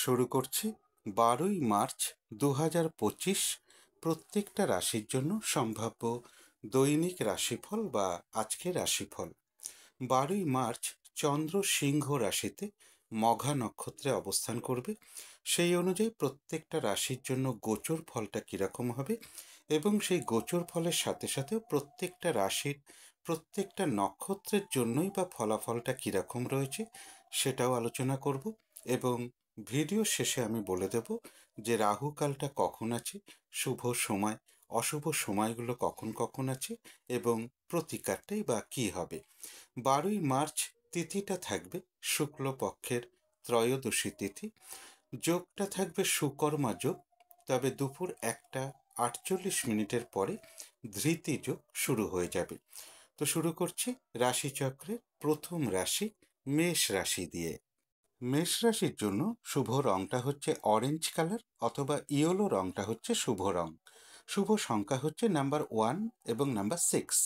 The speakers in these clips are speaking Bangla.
শুরু করছি 12ই মার্চ 2025 প্রত্যেকটা রাশির জন্য সম্ভাব্য দৈনিক রাশিফল বা আজকের রাশিফল। 12ই মার্চ চন্দ্র সিংহ রাশিতে মঘা নক্ষত্রে অবস্থান করবে। সেই অনুযায়ী প্রত্যেকটা রাশির জন্য গোচর ফলটা কীরকম হবে এবং সেই গোচর ফলের সাথে সাথেও প্রত্যেকটা রাশির প্রত্যেকটা নক্ষত্রের জন্যই বা ফলাফলটা কীরকম রয়েছে সেটাও আলোচনা করব। এবং ভিডিও শেষে আমি বলে দেব যে রাহুকালটা কখন আছে, শুভ সময় অশুভ সময়গুলো কখন কখন আছে এবং প্রতিকারটাই বা কী হবে। 12ই মার্চ তিথিটা থাকবে শুক্লপক্ষের ত্রয়োদশী তিথি। যোগটা থাকবে সুকর্মা যোগ, তবে দুপুর 1:48 পরে ধৃতি যোগ শুরু হয়ে যাবে। তো শুরু করছি রাশিচক্রের প্রথম রাশি মেষ রাশি দিয়ে। মেষ রাশির জন্য শুভ রংটা হচ্ছে অরেঞ্জ কালার অথবা ইয়েলো রংটা হচ্ছে শুভ রং। শুভ সংখ্যা হচ্ছে নাম্বার 1 এবং নাম্বার 6।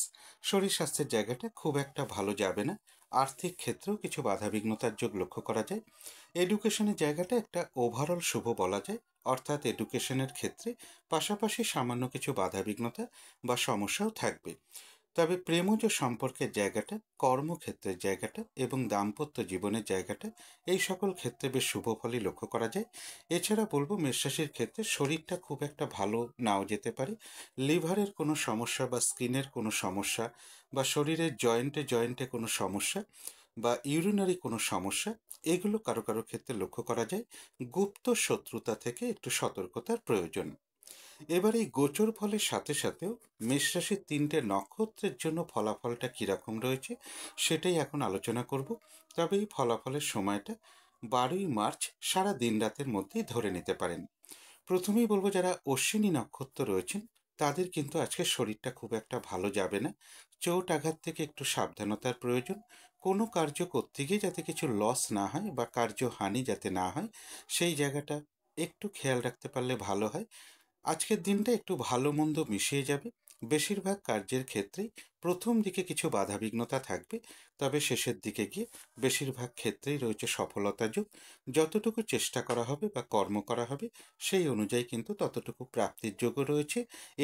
শরীর স্বাস্থ্যের জায়গাটা খুব একটা ভালো যাবে না। আর্থিক ক্ষেত্রেও কিছু বাধাবিঘ্নতার যোগ লক্ষ্য করা যায়। এডুকেশনের জায়গাটা একটা ওভারঅল শুভ বলা যায়, অর্থাৎ এডুকেশনের ক্ষেত্রে পাশাপাশি সামান্য কিছু বাধাবিঘ্নতা বা সমস্যাও থাকবে। তবে প্রেমজ সম্পর্কের জায়গাটা, কর্মক্ষেত্রের জায়গাটা এবং দাম্পত্য জীবনের জায়গাটা এই সকল ক্ষেত্রে বেশ শুভ ফলই লক্ষ্য করা যায়। এছাড়া বলবো মেষরাশির ক্ষেত্রে শরীরটা খুব একটা ভালো নাও যেতে পারে। লিভারের কোনো সমস্যা বা স্কিনের কোনো সমস্যা বা শরীরের জয়েন্টে জয়েন্টে কোনো সমস্যা বা ইউরিনারি কোনো সমস্যা, এগুলো কারো কারো ক্ষেত্রে লক্ষ্য করা যায়। গুপ্ত শত্রুতা থেকে একটু সতর্কতার প্রয়োজন। এবার এই গোচর ফলের সাথে সাথেও মেষরাশির 3টে নক্ষত্রের জন্য ফলাফলটা কীরকম রয়েছে সেটাই এখন আলোচনা করব। তবে এই ফলাফলের সময়টা 12ই মার্চ সারা দিন রাতের মধ্যেই ধরে নিতে পারেন। প্রথমেই বলবো যারা অশ্বিনী নক্ষত্র রয়েছেন তাদের কিন্তু আজকে শরীরটা খুব একটা ভালো যাবে না। চোট আঘাত থেকে একটু সাবধানতার প্রয়োজন। কোনো কার্য করতে গিয়ে যাতে কিছু লস না হয় বা কার্যহানি যাতে না হয় সেই জায়গাটা একটু খেয়াল রাখতে পারলে ভালো হয়। আজকের দিনটা একটু ভালো মন্দ মিশিয়ে যাবে। বেশিরভাগ কার্যের ক্ষেত্রেই প্রথম দিকে কিছু বাধাবিঘ্নতা থাকবে, তবে শেষের দিকে গিয়ে বেশিরভাগ ক্ষেত্রেই রয়েছে সফলতা যোগ। যতটুকু চেষ্টা করা হবে বা কর্ম করা হবে সেই অনুযায়ী কিন্তু ততটুকু প্রাপ্তির যোগও রয়েছে।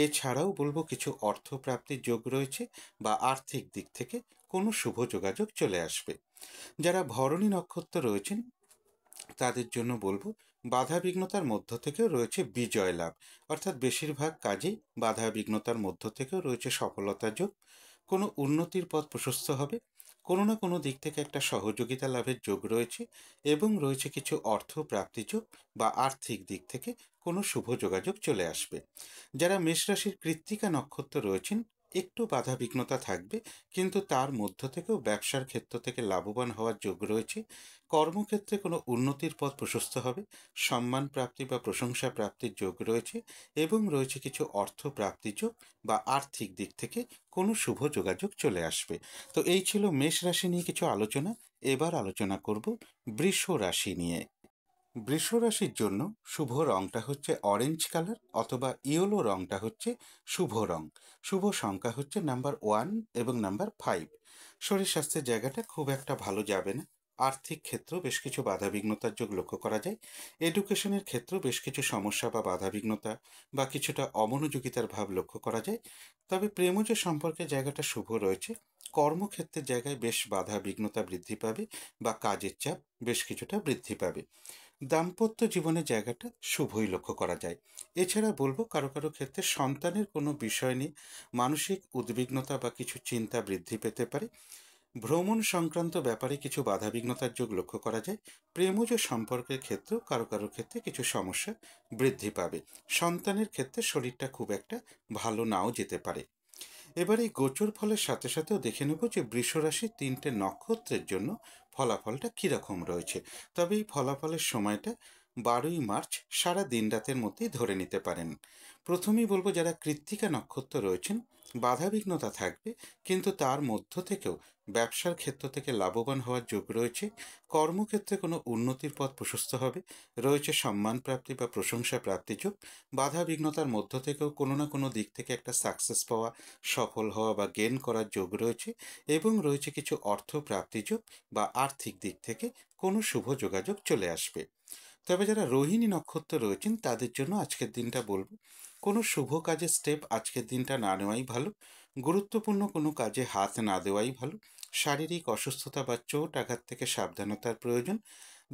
এছাড়াও বলবো কিছু অর্থ প্রাপ্তির যোগ রয়েছে বা আর্থিক দিক থেকে কোনো শুভ যোগাযোগ চলে আসবে। যারা ভরণী নক্ষত্র রয়েছেন তাদের জন্য বলবো বাধা বিঘ্নতার মধ্য থেকেও রয়েছে বিজয় লাভ, অর্থাৎ বেশিরভাগ কাজেই বাধা বিঘ্নতার মধ্য থেকেও রয়েছে সফলতা যোগ। কোনো উন্নতির পথ প্রশস্ত হবে, কোনো না কোনো দিক থেকে একটা সহযোগিতা লাভের যোগ রয়েছে এবং রয়েছে কিছু অর্থ প্রাপ্তি যোগ বা আর্থিক দিক থেকে কোনো শুভ যোগাযোগ চলে আসবে। যারা মেষ রাশির কৃত্তিকা নক্ষত্র রয়েছেন একটু বাধা বিঘ্নতা থাকবে, কিন্তু তার মধ্য থেকেও ব্যবসার ক্ষেত্র থেকে লাভবান হওয়ার যোগ রয়েছে। কর্মক্ষেত্রে কোনো উন্নতির পথ প্রশস্ত হবে, সম্মান প্রাপ্তি বা প্রশংসা প্রাপ্তির যোগ রয়েছে এবং রয়েছে কিছু অর্থ প্রাপ্তি যোগ বা আর্থিক দিক থেকে কোনো শুভ যোগাযোগ চলে আসবে। তো এই ছিল মেষ রাশি নিয়ে কিছু আলোচনা। এবার আলোচনা করব বৃষ রাশি নিয়ে। বৃষ রাশির জন্য শুভ রংটা হচ্ছে অরেঞ্জ কালার অথবা ইয়েলো রংটা হচ্ছে শুভ রং। শুভ সংখ্যা হচ্ছে নাম্বার 1 এবং নাম্বার 5। শরীর স্বাস্থ্যের জায়গাটা খুব একটা ভালো যাবে না। আর্থিক ক্ষেত্রেও বেশ কিছু বাধাবিঘ্নতার যোগ লক্ষ্য করা যায়। এডুকেশনের ক্ষেত্রেও বেশ কিছু সমস্যা বা বাধাবিঘ্নতা বা কিছুটা অমনোযোগিতার ভাব লক্ষ্য করা যায়। তবে প্রেমজ সম্পর্কের জায়গাটা শুভ রয়েছে। কর্মক্ষেত্রের জায়গায় বেশ বাধা বিঘ্নতা বৃদ্ধি পাবে বা কাজের চাপ বেশ কিছুটা বৃদ্ধি পাবে। দাম্পত্য জীবনের জায়গাটা শুভই লক্ষ্য করা যায়। এছাড়া বলবো কারো কারো ক্ষেত্রে সন্তানের কোনো বিষয় নিয়ে মানসিক উদ্বিগ্নতা বা কিছু চিন্তা বৃদ্ধি পেতে পারে। ভ্রমণ সংক্রান্ত ব্যাপারে কিছু বাধাবিঘ্নতার যোগ লক্ষ্য করা যায়। প্রেমজ সম্পর্কের ক্ষেত্রেও কারো কারো ক্ষেত্রে কিছু সমস্যা বৃদ্ধি পাবে। সন্তানের ক্ষেত্রে শরীরটা খুব একটা ভালো নাও যেতে পারে। এবার এই গোচর ফলের সাথে সাথেও দেখে নেব যে বৃষ রাশির 3টে নক্ষত্রের জন্য ফলাফলটা কীরকম রয়েছে। তবে এই ফলাফলের সময়টা 12ই মার্চ সারা দিন রাতের মধ্যেই ধরে নিতে পারেন। প্রথমেই বলবো যারা কৃত্তিকা নক্ষত্র রয়েছেন বাধাবিঘ্নতা থাকবে, কিন্তু তার মধ্য থেকেও ব্যবসার ক্ষেত্র থেকে লাভবান হওয়ার যোগ রয়েছে। কর্মক্ষেত্রে কোনো উন্নতির পথ প্রশস্ত হবে, রয়েছে সম্মান প্রাপ্তি বা প্রশংসা প্রাপ্তি যোগ। বাধা বিঘ্নতার মধ্য থেকেও কোনো না কোনো দিক থেকে একটা সাকসেস পাওয়া, সফল হওয়া বা গেন করার যোগ রয়েছে এবং রয়েছে কিছু অর্থ প্রাপ্তি যোগ বা আর্থিক দিক থেকে কোনো শুভ যোগাযোগ চলে আসবে। তবে যারা রোহিণী নক্ষত্র রয়েছেন তাদের জন্য আজকের দিনটা বলবো কোনো শুভ কাজের স্টেপ আজকের দিনটা না নেওয়াই ভালো। গুরুত্বপূর্ণ কোনো কাজে হাত না দেওয়াই ভালো। শারীরিক অসুস্থতা বা চোট আঘাত থেকে সাবধানতার প্রয়োজন।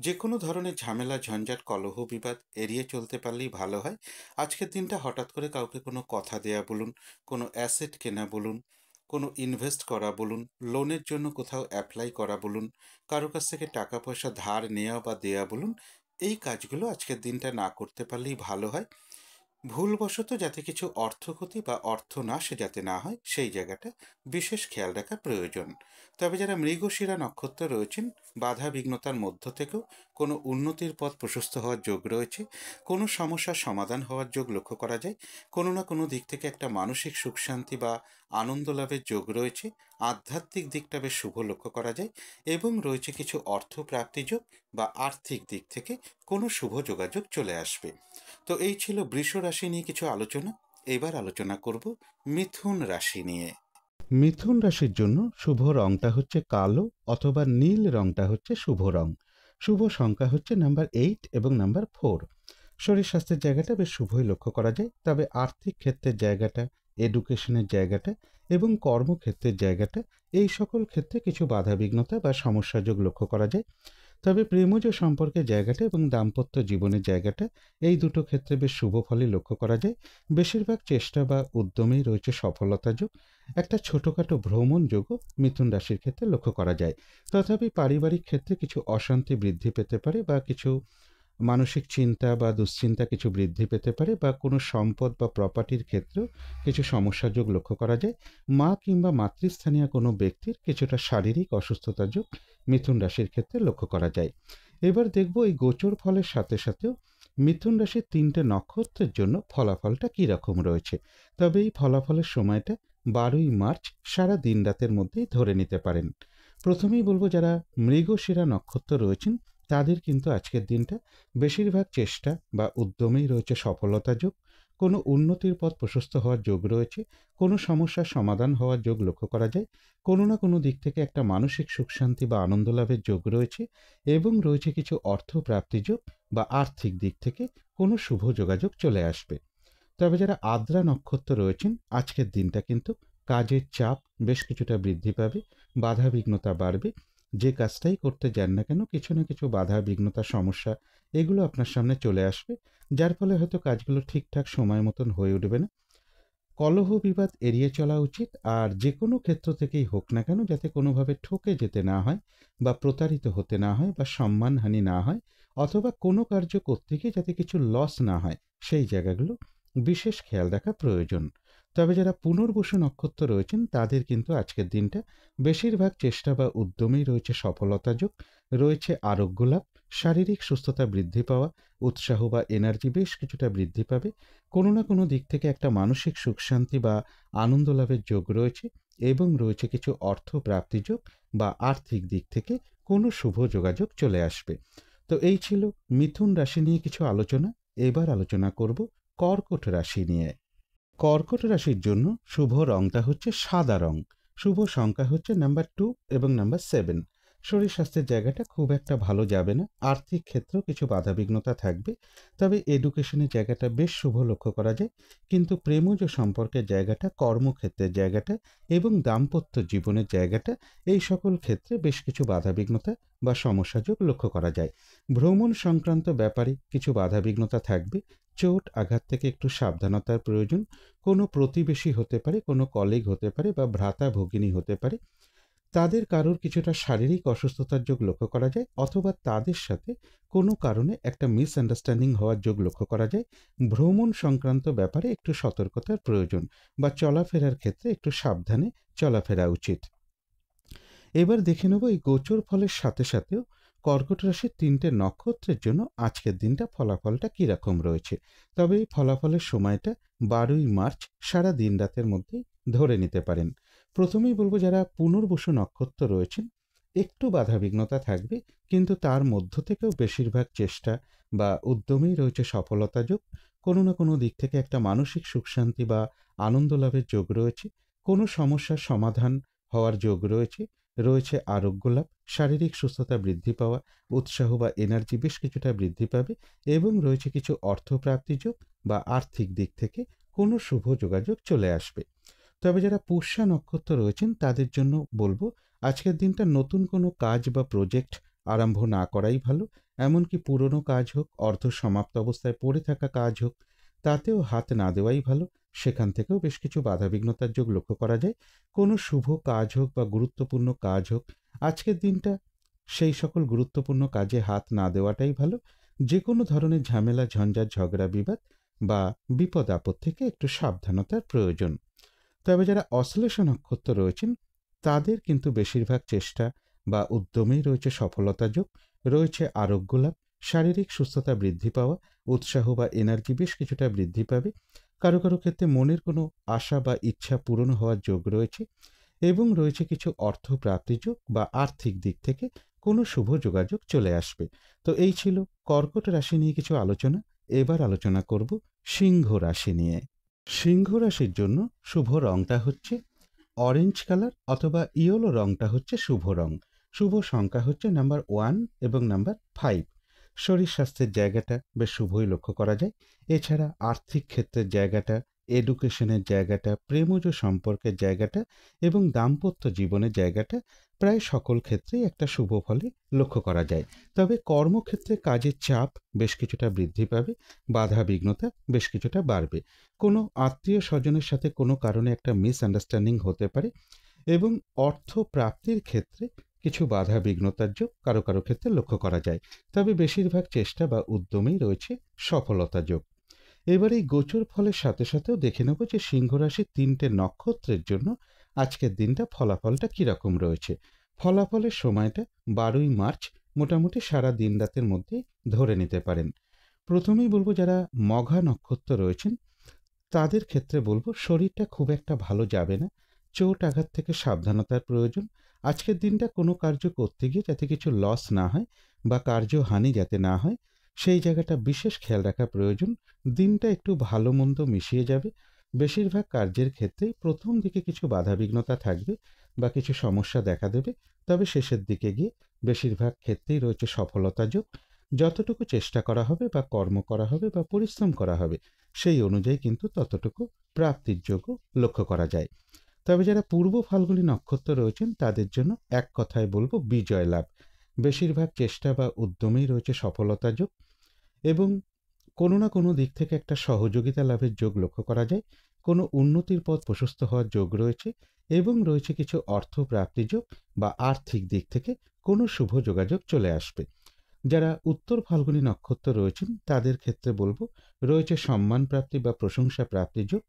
যে কোনো ধরনের ঝামেলা ঝঞ্ঝাট কলহ বিবাদ এড়িয়ে চলতে পারলেই ভালো হয়। আজকের দিনটা হঠাৎ করে কাউকে কোনো কথা দেয়া বলুন, কোনো অ্যাসেট কেনা বলুন, কোনো ইনভেস্ট করা বলুন, লোনের জন্য কোথাও অ্যাপ্লাই করা বলুন, কারো কাছ থেকে টাকা পয়সা ধার নেওয়া বা দেয়া বলুন, এই কাজগুলো আজকের দিনটা না করতে পারলেই ভালো হয়। ভুলবশত যাতে কিছু অর্থক্ষতি বা অর্থনাশ যাতে না হয় সেই জায়গাটা বিশেষ খেয়াল রাখা প্রয়োজন। তবে যারা মৃগশিরা নক্ষত্র রয়েছেন বাধা বিঘ্নতার মধ্য থেকেও কোনো উন্নতির পথ প্রশস্ত হওয়ার যোগ রয়েছে। কোনো সমস্যার সমাধান হওয়ার যোগ লক্ষ্য করা যায়। কোনো না কোনো দিক থেকে একটা মানসিক সুখ শান্তি বা আনন্দ লাভের যোগ রয়েছে। আধ্যাত্মিক দিকটা বেশ শুভ লক্ষ্য করা যায় এবং রয়েছে কিছু অর্থ প্রাপ্তি যোগ বা আর্থিক দিক থেকে কোনো শুভ যোগাযোগ চলে আসবে। তো এই ছিল বৃষ রাশি নিয়ে কিছু আলোচনা। এবার আলোচনা করব মিথুন রাশি নিয়ে। মিথুন রাশির জন্য শুভ রংটা হচ্ছে কালো অথবা নীল রংটা হচ্ছে শুভ রং। শুভ সংখ্যা হচ্ছে নাম্বার 8 এবং নাম্বার 4। শরীর স্বাস্থ্যের জায়গাটা বেশ শুভই লক্ষ্য করা যায়। তবে আর্থিক ক্ষেত্রের জায়গাটা, এডুকেশনের জায়গাটা এবং কর্মক্ষেত্রের জায়গাটা, এই সকল ক্ষেত্রে কিছু বাধাবিঘ্নতা বা সমস্যা যোগ লক্ষ্য করা যায়। তবে প্রেমজ সম্পর্কের জায়গাটা এবং দাম্পত্য জীবনের জায়গাটা, এই দুটো ক্ষেত্রে বেশ শুভ ফলই লক্ষ্য করা যায়। বেশিরভাগ চেষ্টা বা উদ্যমেই রয়েছে সফলতা যোগ। একটা ছোটোখাটো ভ্রমণ যোগও মিথুন রাশির ক্ষেত্রে লক্ষ্য করা যায়। তথাপি পারিবারিক ক্ষেত্রে কিছু অশান্তি বৃদ্ধি পেতে পারে বা কিছু মানসিক চিন্তা বা দুশ্চিন্তা কিছু বৃদ্ধি পেতে পারে বা কোনো সম্পদ বা প্রপার্টির ক্ষেত্রেও কিছু সমস্যা যোগ লক্ষ্য করা যায়। মা কিংবা মাতৃস্থানীয় কোনো ব্যক্তির কিছুটা শারীরিক অসুস্থতা যোগ মিথুন রাশির ক্ষেত্রে লক্ষ্য করা যায়। এবার দেখব এই গোচর ফলের সাথে সাথেও মিথুন রাশির 3টে নক্ষত্রের জন্য ফলাফলটা কী রকম রয়েছে। তবে এই ফলাফলের সময়টা 12ই মার্চ সারা দিন রাতের মধ্যেই ধরে নিতে পারেন। প্রথমেই বলবো যারা মৃগশিরা নক্ষত্র রয়েছেন তাদের কিন্তু আজকের দিনটা বেশিরভাগ চেষ্টা বা উদ্যমেই রয়েছে সফলতা যোগ। কোনো উন্নতির পথ প্রশস্ত হওয়ার যোগ রয়েছে। কোনো সমস্যার সমাধান হওয়ার যোগ লক্ষ্য করা যায়। কোনো না কোনো দিক থেকে একটা মানসিক সুখ শান্তি বা আনন্দ লাভের যোগ রয়েছে এবং রয়েছে কিছু অর্থ প্রাপ্তি যোগ বা আর্থিক দিক থেকে কোনো শুভ যোগাযোগ চলে আসবে। তবে যারা আদ্রা নক্ষত্র রয়েছেন আজকের দিনটা কিন্তু কাজের চাপ বেশ কিছুটা বৃদ্ধি পাবে, বাধা বিঘ্নতা বাড়বে। যে কাজটাই করতে যান না কেন কিছু না কিছু বাধা বিঘ্নতা সমস্যা এগুলো আপনার সামনে চলে আসবে, যার ফলে হয়তো কাজগুলো ঠিকঠাক সময় মতন হয়ে উঠবে না। কলহ বিবাদ এড়িয়ে চলা উচিত। আর যে কোনো ক্ষেত্র থেকেই হোক না কেন যাতে কোনোভাবে ঠকে যেতে না হয় বা প্রতারিত হতে না হয় বা সম্মানহানি না হয় অথবা কোনো কার্য করতে গিয়ে যাতে কিছু লস না হয় সেই জায়গাগুলো বিশেষ খেয়াল রাখা প্রয়োজন। তবে যারা পুনর্বসু নক্ষত্র রয়েছেন তাদের কিন্তু আজকের দিনটা বেশিরভাগ চেষ্টা বা উদ্যমেই রয়েছে সফলতা যোগ, রয়েছে আরোগ্য লাভ, শারীরিক সুস্থতা বৃদ্ধি পাওয়া, উৎসাহ বা এনার্জি বেশ কিছুটা বৃদ্ধি পাবে। কোনো না কোনো দিক থেকে একটা মানসিক সুখ শান্তি বা আনন্দ লাভের যোগ রয়েছে এবং রয়েছে কিছু অর্থ প্রাপ্তি যোগ বা আর্থিক দিক থেকে কোনো শুভ যোগাযোগ চলে আসবে। তো এই ছিল মিথুন রাশি নিয়ে কিছু আলোচনা। এবার আলোচনা করব কর্কট রাশি নিয়ে। কর্কট রাশির জন্য শুভ রংটা হচ্ছে সাদা রং। শুভ সংখ্যা হচ্ছে নাম্বার 2 এবং নাম্বার 7। শরীর স্বাস্থ্যের জায়গাটা খুব একটা ভালো যাবে না। আর্থিক ক্ষেত্রেও কিছু বাধাবিঘ্নতা থাকবে। তবে এডুকেশনের জায়গাটা বেশ শুভ লক্ষ্য করা যায়। কিন্তু প্রেমজ সম্পর্কের জায়গাটা, কর্মক্ষেত্রের জায়গাটা এবং দাম্পত্য জীবনের জায়গাটা, এই সকল ক্ষেত্রে বেশ কিছু বাধাবিঘ্নতা বা সমস্যাযোগ লক্ষ্য করা যায়। ভ্রমণ সংক্রান্ত ব্যাপারে কিছু বাধাবিঘ্নতা থাকবে। চোট আঘাত থেকে একটু সাবধানতার প্রয়োজন। কোনো প্রতিবেশী হতে পারে, কোনো কলিগ হতে পারে বা ভ্রাতা ভগিনী হতে পারে, তাদের কারোর কিছুটা শারীরিক অসুস্থতার যোগ লক্ষ্য করা যায় অথবা তাদের সাথে কোনো কারণে একটা মিসআন্ডারস্ট্যান্ডিং হওয়ার যোগ লক্ষ্য করা যায়। ভ্রমণ সংক্রান্ত ব্যাপারে একটু সতর্কতার প্রয়োজন বা চলাফেরার ক্ষেত্রে একটু সাবধানে চলাফেরা উচিত। এবার দেখে নেব এই গোচর ফলের সাথে সাথেও কর্কট রাশির 3টে নক্ষত্রের জন্য আজকের দিনটা ফলাফলটা কীরকম রয়েছে। তবে এই ফলাফলের সময়টা 12ই মার্চ সারা দিন রাতের মধ্যেই ধরে নিতে পারেন। প্রথমেই বলবো যারা পুনর্বসু নক্ষত্র রয়েছেন একটু বাধাবিঘ্নতা থাকবে, কিন্তু তার মধ্য থেকেও বেশিরভাগ চেষ্টা বা উদ্যমেই রয়েছে সফলতা যোগ। কোনো না কোনো দিক থেকে একটা মানসিক সুখ শান্তি বা আনন্দ লাভের যোগ রয়েছে। কোনো সমস্যার সমাধান হওয়ার যোগ রয়েছে। রয়েছে আরোগ্য লাভ, শারীরিক সুস্থতা বৃদ্ধি পাওয়া, উৎসাহ বা এনার্জি বেশ কিছুটা বৃদ্ধি পাবে এবং রয়েছে কিছু অর্থপ্রাপ্তিযোগ বা আর্থিক দিক থেকে কোনো শুভ যোগাযোগ চলে আসবে। তবে যারা পুষ্যা নক্ষত্র রয়েছেন তাদের জন্য বলবো আজকের দিনটা নতুন কোনো কাজ বা প্রজেক্ট আরম্ভ না করাই ভালো। এমনকি পুরনো কাজ হোক, অর্ধ সমাপ্ত অবস্থায় পড়ে থাকা কাজ হোক, তাতেও হাত না দেওয়াই ভালো। সেখান থেকেও বেশ কিছু বাধাবিঘ্নতার যোগ লক্ষ্য করা যায়। কোনো শুভ কাজ হোক বা গুরুত্বপূর্ণ কাজ হোক, আজকের দিনটা সেই সকল গুরুত্বপূর্ণ কাজে হাত না দেওয়াটাই ভালো। যে কোনো ধরনের ঝামেলা, ঝঞ্ঝাট, ঝগড়া, বিবাদ বা বিপদ আপদ থেকে একটু সাবধানতার প্রয়োজন। তবে যারা অশ্লেষ নক্ষত্র রয়েছেন তাদের কিন্তু বেশিরভাগ চেষ্টা বা উদ্যমেই রয়েছে সফলতা যোগ, রয়েছে আরোগ্য লাভ, শারীরিক সুস্থতা বৃদ্ধি পাওয়া, উৎসাহ বা এনার্জি বেশ কিছুটা বৃদ্ধি পাবে। কারো কারো ক্ষেত্রে মনের কোনো আশা বা ইচ্ছা পূরণ হওয়ার যোগ রয়েছে এবং রয়েছে কিছু অর্থ প্রাপ্তি যোগ বা আর্থিক দিক থেকে কোনো শুভ যোগাযোগ চলে আসবে। তো এই ছিল কর্কট রাশি নিয়ে কিছু আলোচনা। এবার আলোচনা করব সিংহ রাশি নিয়ে। সিংহ রাশির জন্য শুভ রংটা হচ্ছে অরেঞ্জ কালার অথবা ইয়েলো রংটা হচ্ছে শুভ রং। শুভ সংখ্যা হচ্ছে নাম্বার 1 এবং নাম্বার 5। শরীর স্বাস্থ্যের জায়গাটা বেশ শুভই লক্ষ্য করা যায়। এছাড়া আর্থিক ক্ষেত্রের জায়গাটা, এডুকেশনের জায়গাটা, প্রেমজ সম্পর্কের জায়গাটা এবং দাম্পত্য জীবনের জায়গাটা প্রায় সকল ক্ষেত্রেই একটা শুভ ফলে লক্ষ্য করা যায়। তবে কর্মক্ষেত্রে কাজের চাপ বেশ কিছুটা বৃদ্ধি পাবে, বাধা বিঘ্নতা বেশ কিছুটা বাড়বে। কোনো আত্মীয় স্বজনের সাথে কোনো কারণে একটা মিসআন্ডারস্ট্যান্ডিং হতে পারে এবং অর্থ প্রাপ্তির ক্ষেত্রে কিছু বাধা বিঘ্নতার যোগ কারো কারো ক্ষেত্রে লক্ষ্য করা যায়। তবে বেশিরভাগ চেষ্টা বা উদ্যমেই রয়েছে সফলতা যোগ। এবার এই গোচর ফলের সাথে সাথেও দেখে নেব যে সিংহ রাশির 3টে নক্ষত্রের জন্য আজকের দিনটা ফলাফলটা কীরকম রয়েছে। ফলাফলের সময়টা 12ই মার্চ, মোটামুটি সারা দিন রাতের মধ্যে ধরে নিতে পারেন। প্রথমেই বলবো যারা মঘা নক্ষত্র রয়েছেন তাদের ক্ষেত্রে বলবো শরীরটা খুব একটা ভালো যাবে না। চোট আঘাত থেকে সাবধানতার প্রয়োজন। আজকের দিনটা কোনো কার্য করতে গিয়ে যাতে কিছু লস না হয় বা কার্যহানি যাতে না হয় সেই জায়গাটা বিশেষ খেয়াল রাখা প্রয়োজন। দিনটা একটু ভালো মন্দ মিশিয়ে যাবে। বেশিরভাগ কার্যের ক্ষেত্রেই প্রথম দিকে কিছু বাধাবিঘ্নতা থাকবে বা কিছু সমস্যা দেখা দেবে, তবে শেষের দিকে গিয়ে বেশিরভাগ ক্ষেত্রেই রয়েছে সফলতা যোগ। যতটুকু চেষ্টা করা হবে বা কর্ম করা হবে বা পরিশ্রম করা হবে সেই অনুযায়ী কিন্তু ততটুকু প্রাপ্তির যোগ্য লক্ষ্য করা যায়। তবে যারা পূর্ব ফাল্গুনী নক্ষত্র রয়েছেন তাদের জন্য এক কথায় বলবো বিজয় লাভ। বেশিরভাগ চেষ্টা বা উদ্যমেই রয়েছে সফলতা যোগ এবং কোনো না কোনো দিক থেকে একটা সহযোগিতা লাভের যোগ লক্ষ্য করা যায়। কোনো উন্নতির পথ প্রশস্ত হওয়ার যোগ রয়েছে এবং রয়েছে কিছু অর্থ প্রাপ্তি যোগ বা আর্থিক দিক থেকে কোনো শুভ যোগাযোগ চলে আসবে। যারা উত্তর ফাল্গুনী নক্ষত্র রয়েছেন তাদের ক্ষেত্রে বলবো রয়েছে সম্মান প্রাপ্তি বা প্রশংসা প্রাপ্তি যোগ।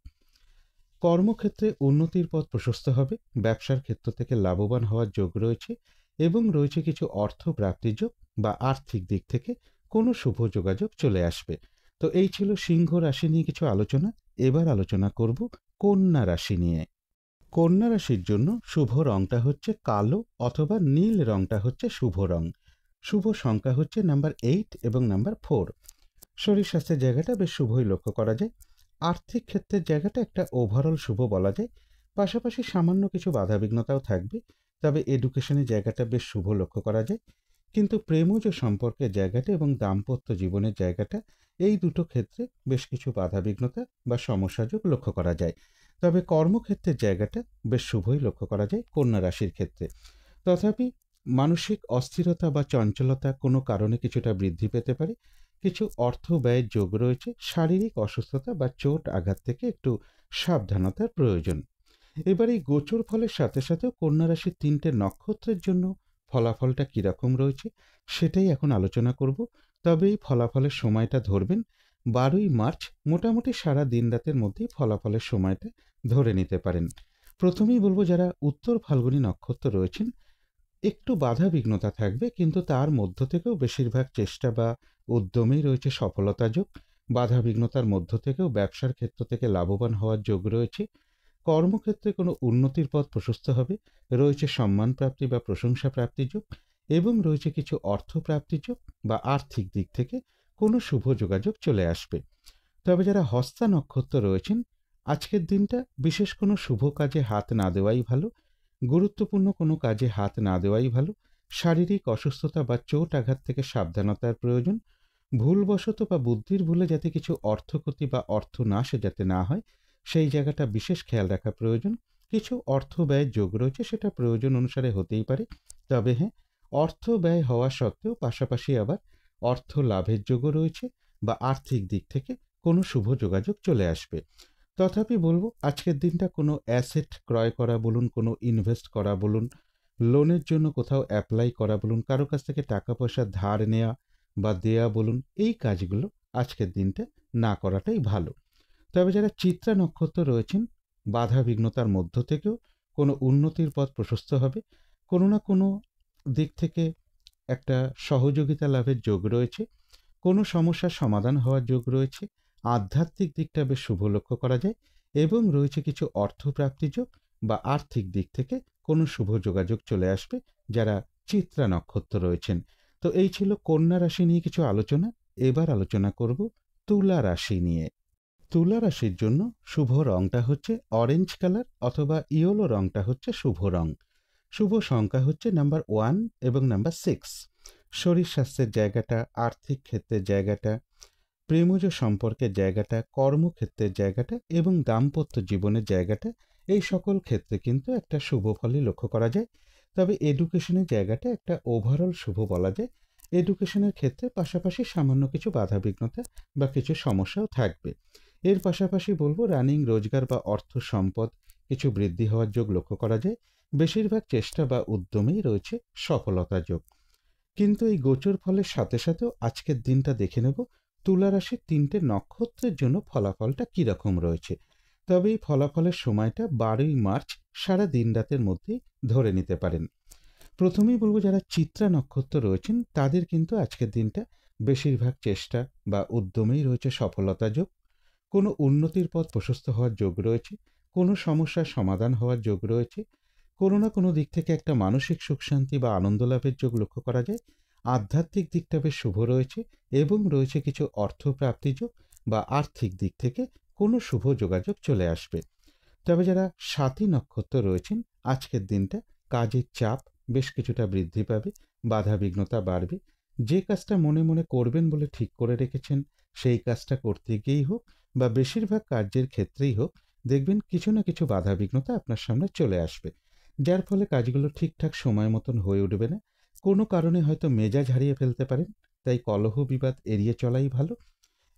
কর্মক্ষেত্রে উন্নতির পথ প্রশস্ত হবে, ব্যবসার ক্ষেত্র থেকে লাভবান হওয়ার যোগ রয়েছে এবং রয়েছে কিছু অর্থ প্রাপ্তি যোগ বা আর্থিক দিক থেকে কোনো শুভ যোগাযোগ চলে আসবে। তো এই ছিল সিংহ রাশি নিয়ে কিছু আলোচনা। এবার আলোচনা করব কন্যা রাশি নিয়ে। কন্যা রাশির জন্য শুভ রংটা হচ্ছে কালো অথবা নীল রংটা হচ্ছে শুভ রং। শুভ সংখ্যা হচ্ছে নাম্বার 8 এবং নাম্বার 4। শরীর স্বাস্থ্যের জায়গাটা বেশ শুভই লক্ষ্য করা যায়। আর্থিক ক্ষেত্রের জায়গাটা একটা ওভারঅল শুভ বলা যায়। পাশাপাশি সামান্য কিছু বাধাবিঘ্নতাও থাকবে, তবে এডুকেশনের জায়গাটা বেশ শুভ লক্ষ্য করা যায়। কিন্তু প্রেমজ সম্পর্কের জায়গাটা এবং দাম্পত্য জীবনের জায়গাটা, এই দুটো ক্ষেত্রে বেশ কিছু বাধাবিঘ্নতা বা সমস্যাযোগ লক্ষ্য করা যায়। তবে কর্মক্ষেত্রের জায়গাটা বেশ শুভই লক্ষ্য করা যায় কন্যা রাশির ক্ষেত্রে। তথাপি মানসিক অস্থিরতা বা চঞ্চলতা কোনো কারণে কিছুটা বৃদ্ধি পেতে পারে। কিছু অর্থ ব্যয়ের যোগ রয়েছে। শারীরিক অসুস্থতা বা চোট আঘাত থেকে একটু সাবধানতার প্রয়োজন। এবার এই গোচর ফলের সাথে সাথেও কন্যা রাশির 3টে নক্ষত্রের জন্য ফলাফলটা কীরকম রয়েছে সেটাই এখন আলোচনা করব। তবে এই ফলাফলের সময়টা ধরবেন 12ই মার্চ, মোটামুটি সারা দিন রাতের মধ্যেই ফলাফলের সময়টা ধরে নিতে পারেন। প্রথমেই বলবো যারা উত্তর ফাল্গুনী নক্ষত্র রয়েছেন একটু বাধা বিঘ্নতা থাকবে, কিন্তু তার মধ্য থেকেও বেশিরভাগ চেষ্টা বা উদ্যমেই রয়েছে সফলতা যোগ। বাধা বিঘ্নতার মধ্য থেকেও ব্যবসার ক্ষেত্র থেকে লাভবান হওয়ার যোগ রয়েছে। কর্মক্ষেত্রে কোনো উন্নতির পথ প্রশস্ত হবে, রয়েছে সম্মান প্রাপ্তি বা প্রশংসা প্রাপ্তি যোগ এবং রয়েছে কিছু অর্থ প্রাপ্তি যোগ বা আর্থিক দিক থেকে কোনো শুভ যোগাযোগ চলে আসবে। তবে যারা হস্তা নক্ষত্র রয়েছেন আজকের দিনটা বিশেষ কোনো শুভ কাজে হাত না দেওয়াই ভালো। গুরুত্বপূর্ণ কোনো কাজে হাত না দেওয়াই ভালো। শারীরিক অসুস্থতা বা চোট আঘাত থেকে সাবধানতার প্রয়োজন। ভুলবশত বা বুদ্ধির ভুলে যাতে কিছু অর্থক্ষতি বা অর্থনাশ যাতে না হয়, সেই জায়গাটা বিশেষ খেয়াল রাখা প্রয়োজন। কিছু অর্থ ব্যয় যোগ রয়েছে, সেটা প্রয়োজন অনুসারে হতেই পারে। তবে হ্যাঁ, অর্থ ব্যয় হওয়া সত্ত্বেও পাশাপাশি আবার অর্থ লাভের যোগও রয়েছে বা আর্থিক দিক থেকে কোনো শুভ যোগাযোগ চলে আসবে। তথাপি বলবো, আজকের দিনটা কোনো অ্যাসেট ক্রয় করা বলুন, কোনো ইনভেস্ট করা বলুন, লোনের জন্য কোথাও অ্যাপ্লাই করা বলুন, কারো কাছ থেকে টাকা পয়সা ধার নেওয়া বা দেয়া বলুন, এই কাজগুলো আজকের দিনটা না করাটাই ভালো। তবে যারা চিত্রা নক্ষত্র রয়েছেন, বাধা বিঘ্নতার মধ্য থেকেও কোনো উন্নতির পথ প্রশস্ত হবে। কোনো না কোনো দিক থেকে একটা সহযোগিতা লাভের যোগ রয়েছে। কোনো সমস্যার সমাধান হওয়ার যোগ রয়েছে। আধ্যাত্মিক দিকটা বেশ শুভ লক্ষ্য করা যায় এবং রয়েছে কিছু অর্থপ্রাপ্তি যোগ বা আর্থিক দিক থেকে কোনো শুভ যোগাযোগ চলে আসবে যারা চিত্রা নক্ষত্র রয়েছেন। তো এই ছিল কন্যা রাশি নিয়ে কিছু আলোচনা। এবার আলোচনা করব তুলা রাশি নিয়ে। তুলা রাশির জন্য শুভ রংটা হচ্ছে অরেঞ্জ কালার অথবা ইয়েলো রংটা হচ্ছে শুভ রং। শুভ সংখ্যা হচ্ছে নাম্বার 1 এবং নাম্বার 6। শরীর স্বাস্থ্যের জায়গাটা, আর্থিক ক্ষেত্রের জায়গাটা, প্রেমজ সম্পর্কের জায়গাটা, কর্মক্ষেত্রের জায়গাটা এবং দাম্পত্য জীবনের জায়গাটা, এই সকল ক্ষেত্রে কিন্তু একটা শুভ ফলই লক্ষ্য করা যায়। তবে এডুকেশনের জায়গাটা একটা ওভারঅল শুভ বলা যায়। এডুকেশনের ক্ষেত্রে পাশাপাশি সামান্য কিছু বাধাবিঘ্নতা বা কিছু সমস্যাও থাকবে। এর পাশাপাশি বলবো, রানিং রোজগার বা অর্থ সম্পদ কিছু বৃদ্ধি হওয়ার যোগ লক্ষ্য করা যায়। বেশিরভাগ চেষ্টা বা উদ্যমেই রয়েছে সফলতা যোগ। কিন্তু এই গোচর ফলের সাথে সাথেও আজকের দিনটা দেখে নেব তুলা রাশির 3টে নক্ষত্রের জন্য ফলাফলটা কীরকম রয়েছে। তবে এই ফলাফলের সময়টা 12ই মার্চ সারা দিন রাতের মধ্যেই ধরে নিতে পারেন। প্রথমেই বলবো, যারা চিত্রা নক্ষত্র রয়েছেন তাদের কিন্তু আজকের দিনটা বেশিরভাগ চেষ্টা বা উদ্যমেই রয়েছে সফলতা যোগ। কোনো উন্নতির পথ প্রশস্ত হওয়ার যোগ রয়েছে। কোনো সমস্যার সমাধান হওয়ার যোগ রয়েছে। কোনো না কোনো দিক থেকে একটা মানসিক সুখ শান্তি বা আনন্দ লাভের যোগ লক্ষ্য করা যায়। আধ্যাত্মিক দিকটা বেশ শুভ রয়েছে এবং রয়েছে কিছু অর্থপ্রাপ্তি যোগ বা আর্থিক দিক থেকে কোনো শুভ যোগাযোগ চলে আসবে। তবে যারা সাথী নক্ষত্র রয়েছেন, আজকের দিনটা কাজের চাপ বেশ কিছুটা বৃদ্ধি পাবে, বাধা বিঘ্নতা বাড়বে। যে কাজটা মনে মনে করবেন বলে ঠিক করে রেখেছেন, সেই কাজটা করতে গিয়েই হোক বা বেশিরভাগ কার্যের ক্ষেত্রেই হোক, দেখবেন কিছু না কিছু বাধা বিঘ্নতা আপনার সামনে চলে আসবে, যার ফলে কাজগুলো ঠিকঠাক সময় মতন হয়ে উঠবে না। কোনো কারণে হয়তো মেজাজ হারিয়ে ফেলতে পারেন। তাই কলহ বিবাদ এড়িয়ে চলাই ভালো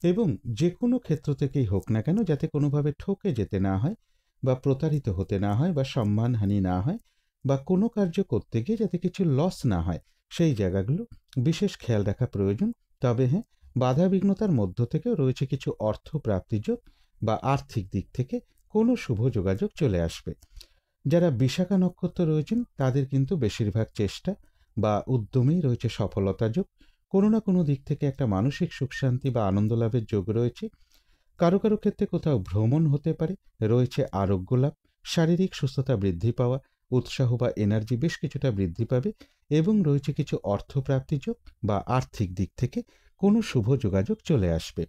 এবং যে কোনো ক্ষেত্র থেকেই হোক না কেন, যাতে কোনোভাবে ঠকে যেতে না হয় বা প্রতারিত হতে না হয় বা সম্মানহানি না হয় বা কোনো কার্য করতে গিয়ে যাতে কিছু লস না হয়, সেই জায়গাগুলো বিশেষ খেয়াল রাখা প্রয়োজন। তবে হ্যাঁ, বাধা বিঘ্নতার মধ্য থেকেও রয়েছে কিছু অর্থ প্রাপ্তিযোগ বা আর্থিক দিক থেকে কোনো শুভ যোগাযোগ চলে আসবে। যারা বিশাখা নক্ষত্র রয়েছেন তাদের কিন্তু বেশিরভাগ চেষ্টা বা উদ্যমেই রয়েছে সফলতা যোগ। কোনো না কোনো দিক থেকে একটা মানসিক সুখ শান্তি বা আনন্দ লাভের যোগ রয়েছে। কারো কারো ক্ষেত্রে কোথাও ভ্রমণ হতে পারে। রয়েছে আরোগ্য লাভ, শারীরিক সুস্থতা বৃদ্ধি পাওয়া, উৎসাহ বা এনার্জি বেশ কিছুটা বৃদ্ধি পাবে এবং রয়েছে কিছু অর্থপ্রাপ্তি যোগ বা আর্থিক দিক থেকে কোনো শুভ যোগাযোগ চলে আসবে।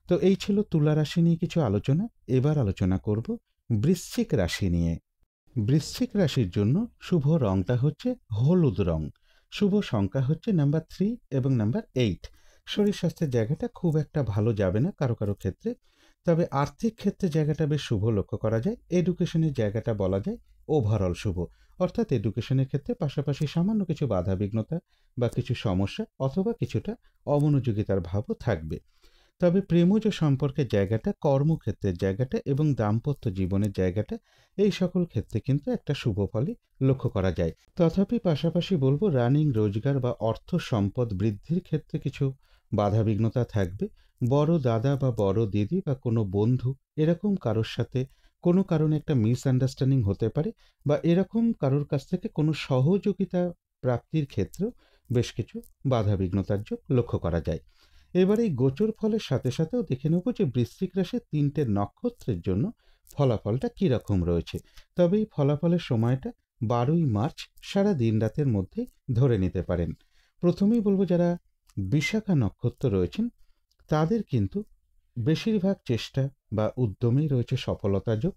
তো এই ছিল তুলা রাশি নিয়ে কিছু আলোচনা। এবার আলোচনা করব বৃশ্চিক রাশি নিয়ে। বৃশ্চিক রাশির জন্য শুভ রংটা হচ্ছে হলুদ রং। শুভ সংখ্যা হচ্ছে নাম্বার 3 এবং নাম্বার 8। শরীর স্বাস্থ্যের জায়গাটা খুব একটা ভালো যাবে না কারো কারো ক্ষেত্রে। তবে আর্থিক ক্ষেত্রে জায়গাটা বেশ শুভ লক্ষ্য করা যায়। এডুকেশনের জায়গাটা বলা যায় ওভারঅল শুভ। অর্থাৎ এডুকেশনের ক্ষেত্রে পাশাপাশি সামান্য কিছু বাধা বিঘ্নতা বা কিছু সমস্যা অথবা কিছুটা অমনোযোগিতার ভাবও থাকবে। তবে প্রেমজ সম্পর্কের জায়গাটা, কর্মক্ষেত্রের জায়গাটা এবং দাম্পত্য জীবনের জায়গাটা, এই সকল ক্ষেত্রে কিন্তু একটা শুভ ফলই লক্ষ্য করা যায়। তথাপি পাশাপাশি বলবো, রানিং রোজগার বা অর্থ সম্পদ বৃদ্ধির ক্ষেত্রে কিছু বাধাবিঘ্নতা থাকবে। বড় দাদা বা বড় দিদি বা কোনো বন্ধু এরকম কারোর সাথে কোনো কারণে একটা মিসআন্ডারস্ট্যান্ডিং হতে পারে বা এরকম কারোর কাছ থেকে কোনো সহযোগিতা প্রাপ্তির ক্ষেত্রেও বেশ কিছু বাধাবিঘ্নতার যোগ লক্ষ্য করা যায়। এবার এই গোচর ফলের সাথে সাথেও দেখে নেব যে বৃশ্চিক রাশির 3টে নক্ষত্রের জন্য ফলাফলটা কীরকম রয়েছে। তবে এই ফলাফলের সময়টা 12ই মার্চ সারা দিন রাতের মধ্যে ধরে নিতে পারেন। প্রথমেই বলবো, যারা বিশাখা নক্ষত্র রয়েছেন তাদের কিন্তু বেশিরভাগ চেষ্টা বা উদ্যমেই রয়েছে সফলতা যোগ।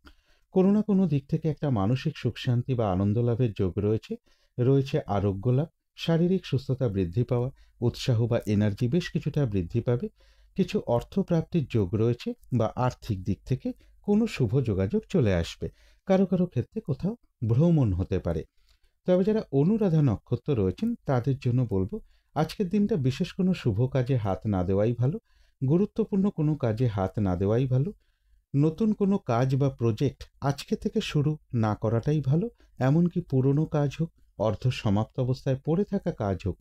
কোনো না কোনো দিক থেকে একটা মানসিক সুখ শান্তি বা আনন্দ লাভের যোগ রয়েছে। রয়েছে আরোগ্য লাভ, শারীরিক সুস্থতা বৃদ্ধি পাওয়া, উৎসাহ বা এনার্জি বেশ কিছুটা বৃদ্ধি পাবে। কিছু অর্থ প্রাপ্তির যোগ রয়েছে বা আর্থিক দিক থেকে কোনো শুভ যোগাযোগ চলে আসবে। কারো কারো ক্ষেত্রে কোথাও ভ্রমণ হতে পারে। তবে যারা অনুরাধা নক্ষত্র রয়েছেন তাদের জন্য বলবো, আজকের দিনটা বিশেষ কোনো শুভ কাজে হাত না দেওয়াই ভালো। গুরুত্বপূর্ণ কোনো কাজে হাত না দেওয়াই ভালো। নতুন কোনো কাজ বা প্রজেক্ট আজকে থেকে শুরু না করাটাই ভালো। এমনকি পুরনো কাজ হোক, অর্ধ সমাপ্ত অবস্থায় পড়ে থাকা কাজ হোক,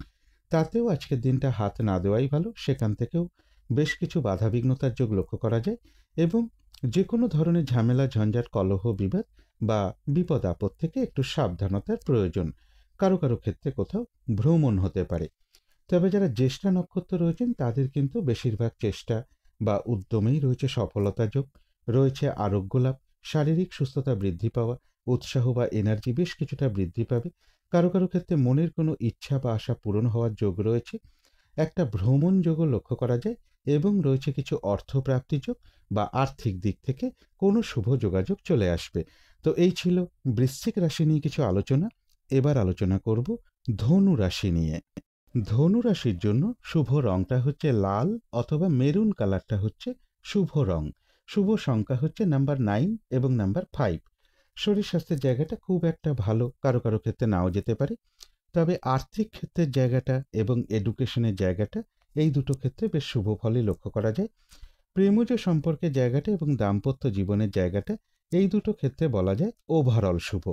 তাতেও আজকের দিনটা হাত না দেওয়াই ভালো। সেখান থেকেও বেশ কিছু বাধাবিঘ্নতার যোগ লক্ষ্য করা যায় এবং যে কোনো ধরনের ঝামেলা, ঝঞ্ঝাট, কলহ, বিবাদ বা বিপদ আপদ থেকে একটু সাবধানতার প্রয়োজন। কারো কারো ক্ষেত্রে কোথাও ভ্রমণ হতে পারে। তবে যারা জ্যেষ্ঠা নক্ষত্র রয়েছেন তাদের কিন্তু বেশিরভাগ চেষ্টা বা উদ্যমেই রয়েছে সফলতা যোগ। রয়েছে আরোগ্য লাভ, শারীরিক সুস্থতা বৃদ্ধি পাওয়া, উৎসাহ বা এনার্জি বেশ কিছুটা বৃদ্ধি পাবে। কারো কারো ক্ষেত্রে মনের কোনো ইচ্ছা বা আশা পূরণ হওয়ার যোগ রয়েছে। একটা ভ্রমণ যোগও লক্ষ্য করা যায় এবং রয়েছে কিছু অর্থ প্রাপ্তি যোগ বা আর্থিক দিক থেকে কোনো শুভ যোগাযোগ চলে আসবে। তো এই ছিল বৃশ্চিক রাশি নিয়ে কিছু আলোচনা। এবার আলোচনা করব ধনু রাশি নিয়ে। ধনু রাশির জন্য শুভ রংটা হচ্ছে লাল অথবা মেরুন কালারটা হচ্ছে শুভ রং। শুভ সংখ্যা হচ্ছে নাম্বার 9 এবং নাম্বার 5। শরীর স্বাস্থ্যের জায়গাটা খুব একটা ভালো, কারো কারো ক্ষেত্রে নাও যেতে পারে। তবে আর্থিক ক্ষেত্রের জায়গাটা এবং এডুকেশনের জায়গাটা, এই দুটো ক্ষেত্রে বেশ শুভ ফলই লক্ষ্য করা যায়। প্রেমজ সম্পর্কের জায়গাটা এবং দাম্পত্য জীবনের জায়গাটা, এই দুটো ক্ষেত্রে বলা যায় ওভারঅল শুভ।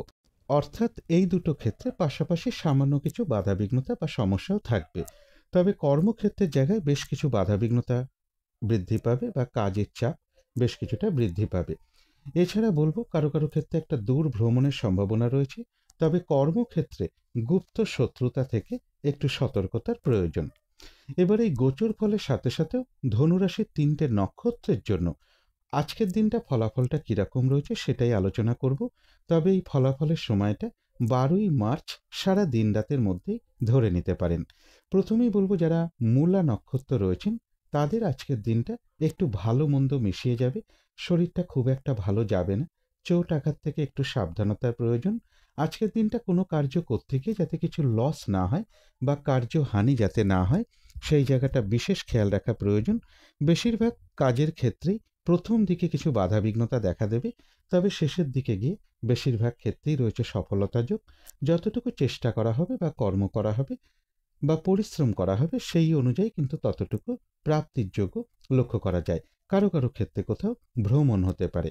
অর্থাৎ এই দুটো ক্ষেত্রে পাশাপাশি সামান্য কিছু বাধাবিঘ্নতা বা সমস্যাও থাকবে। তবে কর্মক্ষেত্রের জায়গায় বেশ কিছু বাধাবিঘ্নতা বৃদ্ধি পাবে বা কাজের চাপ বেশ কিছুটা বৃদ্ধি পাবে। এছাড়া বলবো কারো কারো ক্ষেত্রে একটা দূর ভ্রমণের সম্ভাবনা রয়েছে। তবে কর্মক্ষেত্রে গুপ্ত শত্রুতা থেকে একটু সতর্কতার প্রয়োজন। এবার এই গোচর ফলের সাথে সাথেও ধনুরাশির 3টে নক্ষত্রের জন্য আজকের দিনটা ফলাফলটা কিরকম রয়েছে সেটাই আলোচনা করব। তবে এই ফলাফলের সময়টা 12ই মার্চ সারা দিন রাতের মধ্যেই ধরে নিতে পারেন। প্রথমেই বলবো যারা মূলা নক্ষত্র রয়েছেন তাদের আজকের দিনটা একটু ভালো মন্দ মিশিয়ে যাবে। শরীরটা খুব একটা ভালো যাবে না। চোট আঘাত থেকে একটু সাবধানতার প্রয়োজন। আজকের দিনটা কোনো কার্য করতে গিয়ে যাতে কিছু লস না হয় বা কার্যহানি যাতে না হয়, সেই জায়গাটা বিশেষ খেয়াল রাখা প্রয়োজন। বেশিরভাগ কাজের ক্ষেত্রেই প্রথম দিকে কিছু বাধাবিঘ্নতা দেখা দেবে, তবে শেষের দিকে গিয়ে বেশিরভাগ ক্ষেত্রেই রয়েছে সফলতা যোগ। যতটুকু চেষ্টা করা হবে বা কর্ম করা হবে বা পরিশ্রম করা হবে সেই অনুযায়ী কিন্তু ততটুকু প্রাপ্তির যোগ্য লক্ষ্য করা যায়। কারো কারো ক্ষেত্রে কোথাও ভ্রমণ হতে পারে।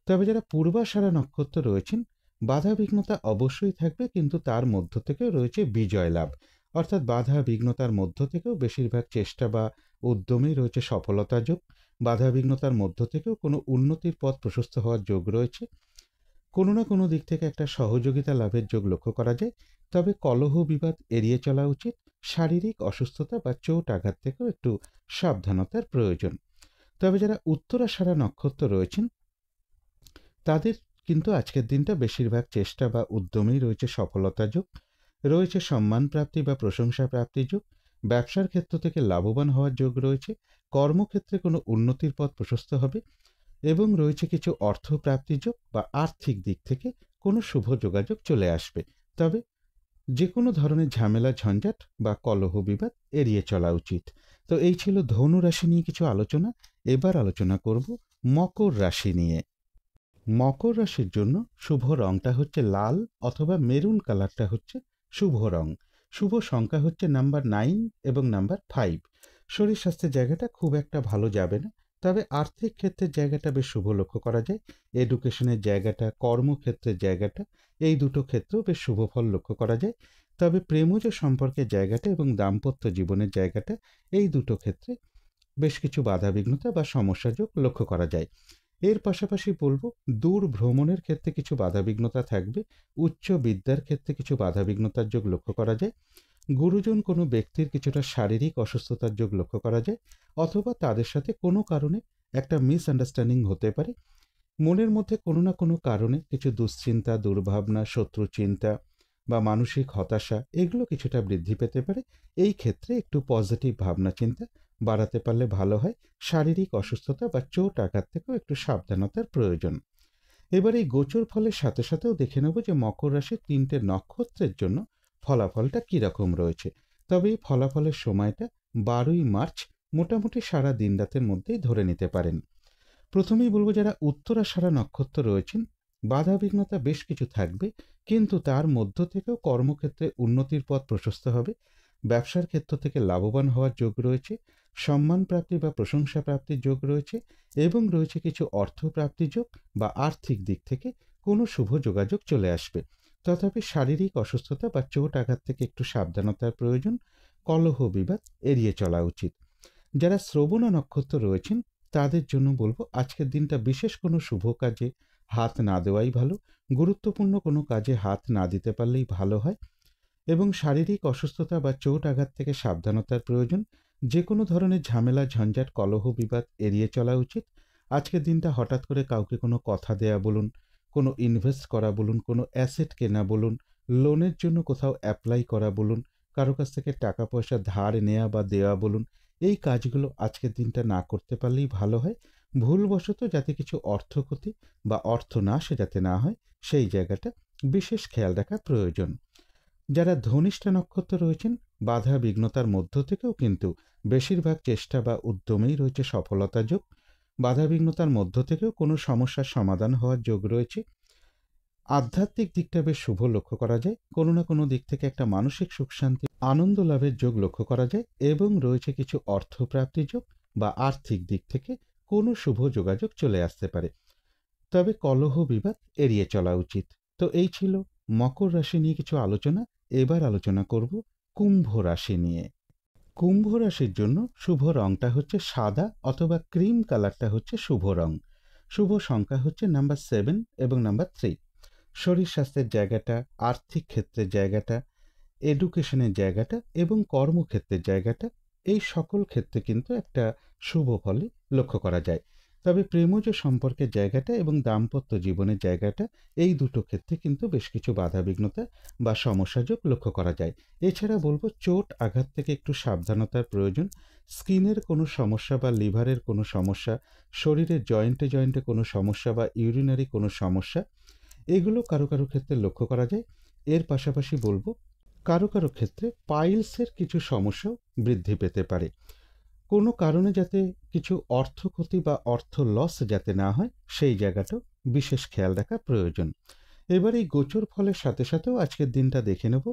তবে যারা পূর্বাষাঢ়া নক্ষত্র রয়েছেন, বাধাবিঘ্নতা অবশ্যই থাকবে, কিন্তু তার মধ্য থেকেও রয়েছে বিজয় লাভ। অর্থাৎ বাধা বিঘ্নতার মধ্য থেকেও বেশিরভাগ চেষ্টা বা উদ্যমেই রয়েছে সফলতা যোগ। বাধা বিঘ্নতার মধ্য থেকেও কোনো উন্নতির পথ প্রশস্ত হওয়ার যোগ রয়েছে। কোনো না কোনো দিক থেকে একটা সহযোগিতা লাভের যোগ লক্ষ্য করা যায়। তবে কলহ বিবাদ এড়িয়ে চলা উচিত। শারীরিক অসুস্থতা বা চোট আঘাত থেকেও একটু সাবধানতার প্রয়োজন। তবে যারা উত্তরাষাঢ়া নক্ষত্র রয়েছেন তাদের কিন্তু আজকের দিনটা বেশিরভাগ চেষ্টা বা উদ্যমেই রয়েছে সফলতা যোগ। রয়েছে সম্মান প্রাপ্তি বা প্রশংসা প্রাপ্তি যোগ। ব্যবসার ক্ষেত্র থেকে লাভবান হওয়ার যোগ রয়েছে। কর্মক্ষেত্রে কোনো উন্নতির পথ প্রশস্ত হবে এবং রয়েছে কিছু অর্থ প্রাপ্তি যোগ বা আর্থিক দিক থেকে কোনো শুভ যোগাযোগ চলে আসবে। তবে যে কোনো ধরনের ঝামেলা, ঝঞ্ঝাট বা কলহ বিবাদ এড়িয়ে চলা উচিত। তো এই ছিল ধনু রাশি নিয়ে কিছু আলোচনা। এবার আলোচনা করব মকর রাশি নিয়ে। মকর রাশির জন্য শুভ রংটা হচ্ছে লাল অথবা মেরুন কালারটা হচ্ছে শুভ রং। শুভ সংখ্যা হচ্ছে নাম্বার 9 এবং নাম্বার 5। শরীর স্বাস্থ্যের জায়গাটা খুব একটা ভালো যাবে না। তবে আর্থিক ক্ষেত্রের জায়গাটা বেশ শুভ লক্ষ্য করা যায়। এডুকেশনের জায়গাটা, কর্মক্ষেত্রের জায়গাটা, এই দুটো ক্ষেত্রেও বেশ শুভ ফল লক্ষ্য করা যায়। তবে প্রেমজ সম্পর্কের জায়গাটা এবং দাম্পত্য জীবনের জায়গাটা, এই দুটো ক্ষেত্রে বেশ কিছু বাধাবিঘ্নতা বা সমস্যাযোগ লক্ষ্য করা যায়। এর পাশাপাশি বলবো দূর ভ্রমণের ক্ষেত্রে কিছু বাধাবিঘ্নতা থাকবে। উচ্চ বিদ্যার ক্ষেত্রে কিছু বাধাবিঘ্নতার যোগ লক্ষ্য করা যায়। গুরুজন কোনো ব্যক্তির কিছুটা শারীরিক অসুস্থতার যোগ লক্ষ্য করা যায়, অথবা তাদের সাথে কোনো কারণে একটা মিসআন্ডারস্ট্যান্ডিং হতে পারে। মনের মধ্যে কোনো না কোনো কারণে কিছু দুশ্চিন্তা, দুর্ভাবনা, শত্রু চিন্তা বা মানসিক হতাশা এগুলো কিছুটা বৃদ্ধি পেতে পারে। এই ক্ষেত্রে একটু পজিটিভ ভাবনা চিন্তা বাড়াতে পারলে ভালো হয়। শারীরিক অসুস্থতা বা চোট আঘাত থেকেও একটু সাবধানতার প্রয়োজন। এবার এই গোচর ফলের সাথে সাথেও দেখে নেব যে মকর রাশির ৩টে নক্ষত্রের জন্য ফলাফলটা কীরকম রয়েছে। তবে এই ফলাফলের সময়টা ১২ই মার্চ মোটামুটি সারা দিন রাতের মধ্যেই ধরে নিতে পারেন। প্রথমেই বলব, যারা উত্তরাষাঢ়া নক্ষত্র রয়েছেন, বাধাবিঘ্নতা বেশ কিছু থাকবে, কিন্তু তার মধ্য থেকেও কর্মক্ষেত্রে উন্নতির পথ প্রশস্ত হবে। ব্যবসার ক্ষেত্র থেকে লাভবান হওয়ার যোগ রয়েছে, সম্মান প্রাপ্তি বা প্রশংসা প্রাপ্তির যোগ রয়েছে, এবং রয়েছে কিছু অর্থ প্রাপ্তির যোগ বা আর্থিক দিক থেকে কোনো শুভ যোগাযোগ চলে আসবে। তথাপি শারীরিক অসুস্থতা বা চোট আঘাত থেকে একটু সাবধানতার প্রয়োজন, কলহ বিবাদ এড়িয়ে চলা উচিত। যারা শ্রবণা নক্ষত্র রয়েছেন তাদের জন্য বলবো, আজকের দিনটা বিশেষ কোনো শুভ কাজে হাত না দেওয়াই ভালো। গুরুত্বপূর্ণ কোনো কাজে হাত না দিতে পারলেই ভালো হয়, এবং শারীরিক অসুস্থতা বা চোট আঘাত থেকে সাবধানতার প্রয়োজন। যে কোনো ধরনের ঝামেলা ঝঞ্ঝাট কলহ বিবাদ এড়িয়ে চলা উচিত। আজকের দিনটা হঠাৎ করে কাউকে কোনো কথা দেয়া বলুন, কোনো ইনভেস্ট করা বলুন, কোনো অ্যাসেট কেনা বলুন, লোনের জন্য কোথাও অ্যাপ্লাই করা বলুন, কারো কাছ থেকে টাকা পয়সা ধার নেওয়া বা দেওয়া বলুন, এই কাজগুলো আজকের দিনটা না করতে পারলেই ভালো হয়। ভুলবশত যাতে কিছু অর্থ ক্ষতি বা অর্থনাশ যাতে না হয়, সেই জায়গাটা বিশেষ খেয়াল রাখা প্রয়োজন। যারা ধনিষ্ঠা নক্ষত্র রয়েছেন, বাধা বিঘ্নতার মধ্য থেকেও কিন্তু বেশিরভাগ চেষ্টা বা উদ্যমেই রয়েছে সফলতা যোগ। বাধা বিঘ্নতার মধ্য থেকেও কোনো সমস্যার সমাধান হওয়ার যোগ রয়েছে। আধ্যাত্মিক দিকটা বেশ শুভ লক্ষ্য করা যায়, কোনো না কোনো দিক থেকে একটা মানসিক সুখ শান্তি আনন্দ লাভের যোগ লক্ষ্য করা যায়, এবং রয়েছে কিছু অর্থপ্রাপ্তি যোগ বা আর্থিক দিক থেকে কোনো শুভ যোগাযোগ চলে আসতে পারে। তবে কলহ বিবাদ এড়িয়ে চলা উচিত। তো এই ছিল মকর রাশি নিয়ে কিছু আলোচনা। এবার আলোচনা করব কুম্ভ রাশি নিয়ে। কুম্ভ রাশির জন্য শুভ রংটা হচ্ছে সাদা অথবা ক্রিম কালারটা হচ্ছে শুভ রং। শুভ সংখ্যা হচ্ছে নাম্বার 7 এবং নাম্বার 3। শরীর স্বাস্থ্যের জায়গাটা, আর্থিক ক্ষেত্রের জায়গাটা, এডুকেশনের জায়গাটা এবং কর্মক্ষেত্রের জায়গাটা, এই সকল ক্ষেত্রে কিন্তু একটা শুভ ফলই লক্ষ্য করা যায়। তবে প্রেমজ সম্পর্কের জায়গাটা এবং দাম্পত্য জীবনের জায়গাটা, এই দুটো ক্ষেত্রে কিন্তু বেশ কিছু বাধাবিঘ্নতা বা সমস্যাযোগ লক্ষ্য করা যায়। এছাড়া বলবো, চোট আঘাত থেকে একটু সাবধানতার প্রয়োজন। স্কিনের কোনো সমস্যা বা লিভারের কোনো সমস্যা, শরীরের জয়েন্টে জয়েন্টে কোনো সমস্যা বা ইউরিনারি কোনো সমস্যা, এগুলো কারো কারো ক্ষেত্রে লক্ষ্য করা যায়। এর পাশাপাশি বলবো, কারো কারো ক্ষেত্রে পাইলসের কিছু সমস্যাও বৃদ্ধি পেতে পারে। কোনো কারণে যাতে কিছু অর্থ ক্ষতি বা অর্থ লস যাতে না হয়, সেই জায়গাটাও বিশেষ খেয়াল রাখা প্রয়োজন। এবার এই গোচর ফলের সাথে সাথেও আজকের দিনটা দেখে নেব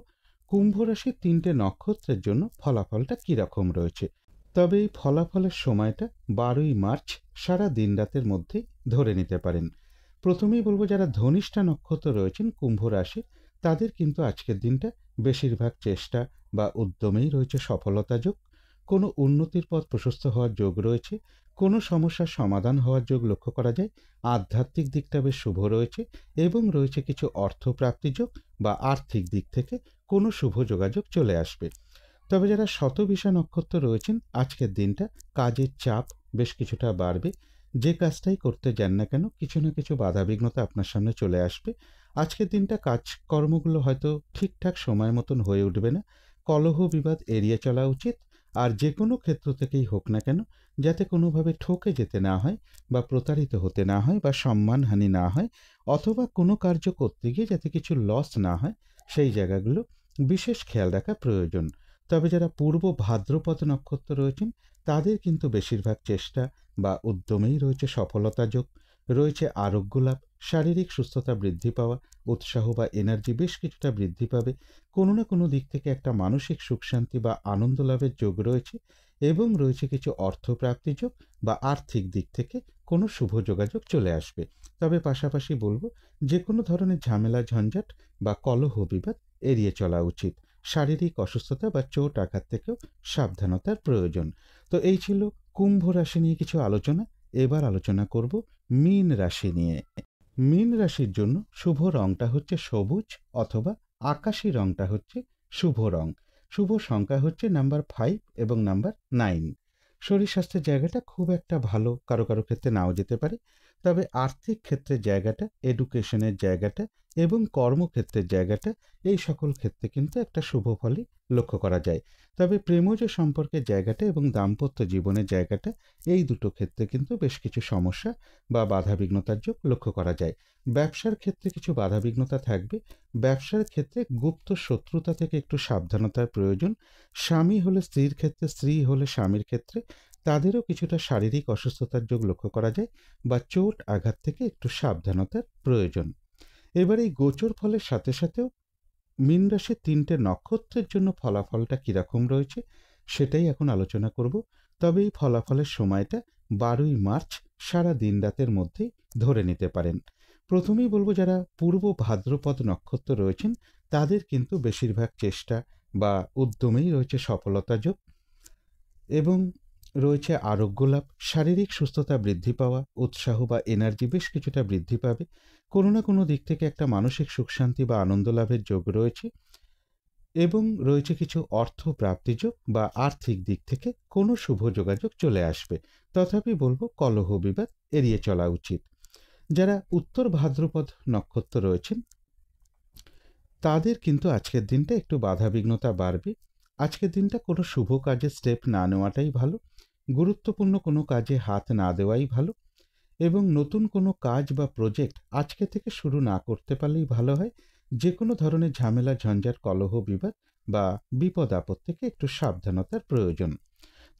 কুম্ভ রাশির 3টে নক্ষত্রের জন্য ফলাফলটা কীরকম রয়েছে। তবে এই ফলাফলের সময়টা 12ই মার্চ সারা দিন রাতের মধ্যেই ধরে নিতে পারেন। প্রথমেই বলবো, যারা ধনিষ্ঠা নক্ষত্র রয়েছেন কুম্ভ রাশির, তাদের কিন্তু আজকের দিনটা বেশিরভাগ চেষ্টা বা উদ্যমেই রয়েছে সফলতা যোগ। কোনো উন্নতির পথ প্রশস্ত হওয়ার যোগ রয়েছে, কোনো সমস্যার সমাধান হওয়ার যোগ লক্ষ্য করা যায়। আধ্যাত্মিক দিকটা বেশ শুভ রয়েছে, এবং রয়েছে কিছু অর্থপ্রাপ্তি যোগ বা আর্থিক দিক থেকে কোনো শুভ যোগাযোগ চলে আসবে। তবে যারা শতবিশা নক্ষত্র রয়েছেন, আজকের দিনটা কাজের চাপ বেশ কিছুটা বাড়বে। যে কাজটাই করতে যান না কেন, কিছু না কিছু বাধাবিঘ্নতা আপনার সামনে চলে আসবে। আজকের দিনটা কাজকর্মগুলো হয়তো ঠিকঠাক সময় মতন হয়ে উঠবে না। কলহ বিবাদ এড়িয়ে চলা উচিত। আর যে কোনো ক্ষেত্র থেকেই হোক না কেন, যাতে কোনোভাবে ঠকে যেতে না হয় বা প্রতারিত হতে না হয় বা সম্মানহানি না হয়, অথবা কোনো কার্য করতে গিয়ে যাতে কিছু লস না হয়, সেই জায়গাগুলো বিশেষ খেয়াল রাখা প্রয়োজন। তবে যারা পূর্ব ভাদ্রপদ নক্ষত্র রয়েছেন, তাদের কিন্তু বেশিরভাগ চেষ্টা বা উদ্যমেই রয়েছে সফলতা যোগ। রয়েছে আরোগ্য লাভ, শারীরিক সুস্থতা বৃদ্ধি পাওয়া, উৎসাহ বা এনার্জি বেশ কিছুটা বৃদ্ধি পাবে। কোনো না কোনো দিক থেকে একটা মানসিক সুখ শান্তি বা আনন্দ লাভের যোগ রয়েছে, এবং রয়েছে কিছু অর্থপ্রাপ্তি যোগ বা আর্থিক দিক থেকে কোনো শুভ যোগাযোগ চলে আসবে। তবে পাশাপাশি বলবো, যে কোনো ধরনের ঝামেলা ঝঞ্ঝাট বা কলহ বিবাদ এড়িয়ে চলা উচিত। শারীরিক অসুস্থতা বা চোট আঘাত থেকেও সাবধানতার প্রয়োজন। তো এই ছিল কুম্ভ রাশি নিয়ে কিছু আলোচনা। এবার আলোচনা করব মীন রাশি নিয়ে। মীন রাশির জন্য শুভ রংটা হচ্ছে সবুজ অথবা আকাশি রংটা হচ্ছে শুভ রং। শুভ সংখ্যা হচ্ছে নাম্বার 5 এবং নাম্বার 9। শরীর স্বাস্থ্যের জায়গাটা খুব একটা ভালো কারো কারো ক্ষেত্রে নাও যেতে পারে। তবে আর্থিক ক্ষেত্রের জায়গাটা, এডুকেশনের জায়গাটা এবং কর্মক্ষেত্রের জায়গাটা, এই সকল ক্ষেত্রে কিন্তু একটা শুভ ফলই লক্ষ্য করা যায়। তবে প্রেমজ সম্পর্কের জায়গাটা এবং দাম্পত্য জীবনের জায়গাটা, এই দুটো ক্ষেত্রে কিন্তু বেশ কিছু সমস্যা বা বাধাবিঘ্নতার যোগ লক্ষ্য করা যায়। ব্যবসার ক্ষেত্রে কিছু বাধাবিঘ্নতা থাকবে। ব্যবসার ক্ষেত্রে গুপ্ত শত্রুতা থেকে একটু সাবধানতার প্রয়োজন। স্বামী হলে স্ত্রীর ক্ষেত্রে, স্ত্রী হলে স্বামীর ক্ষেত্রে তাদেরও কিছুটা শারীরিক অসুস্থতার যোগ লক্ষ্য করা যায় বা চোট আঘাত থেকে একটু সাবধানতার প্রয়োজন। এবার এই গোচর ফলের সাথে সাথেও মীন রাশির 3টে নক্ষত্রের জন্য ফলাফলটা কীরকম রয়েছে সেটাই এখন আলোচনা করব। তবে এই ফলাফলের সময়টা 12ই মার্চ সারা দিন রাতের মধ্যেই ধরে নিতে পারেন। প্রথমেই বলবো, যারা পূর্ব ভাদ্রপদ নক্ষত্র রয়েছেন তাদের কিন্তু বেশিরভাগ চেষ্টা বা উদ্যমেই রয়েছে সফলতা যোগ এবং রয়েছে আরোগ্য লাভ, শারীরিক সুস্থতা বৃদ্ধি পাওয়া, উৎসাহ বা এনার্জি বেশ কিছুটা বৃদ্ধি পাবে। কোনো না কোনো দিক থেকে একটা মানসিক সুখ শান্তি বা আনন্দ লাভের যোগ রয়েছে এবং রয়েছে কিছু অর্থ প্রাপ্তি যোগ বা আর্থিক দিক থেকে কোনো শুভ যোগাযোগ চলে আসবে। তথাপি বলবো কলহ বিবাদ এড়িয়ে চলা উচিত। যারা উত্তর ভাদ্রপদ নক্ষত্র রয়েছেন তাদের কিন্তু আজকের দিনটা একটু বাধাবিঘ্নতা বাড়বে। আজকের দিনটা কোনো শুভ কাজে স্টেপ না নেওয়াটাই ভালো, গুরুত্বপূর্ণ কোনো কাজে হাত না দেওয়াই ভালো এবং নতুন কোনো কাজ বা প্রজেক্ট আজকে থেকে শুরু না করতে পারলেই ভালো হয়। যে কোনো ধরনের ঝামেলা ঝঞ্ঝাট কলহ বিবাদ বা বিপদ আপদ থেকে একটু সাবধানতার প্রয়োজন।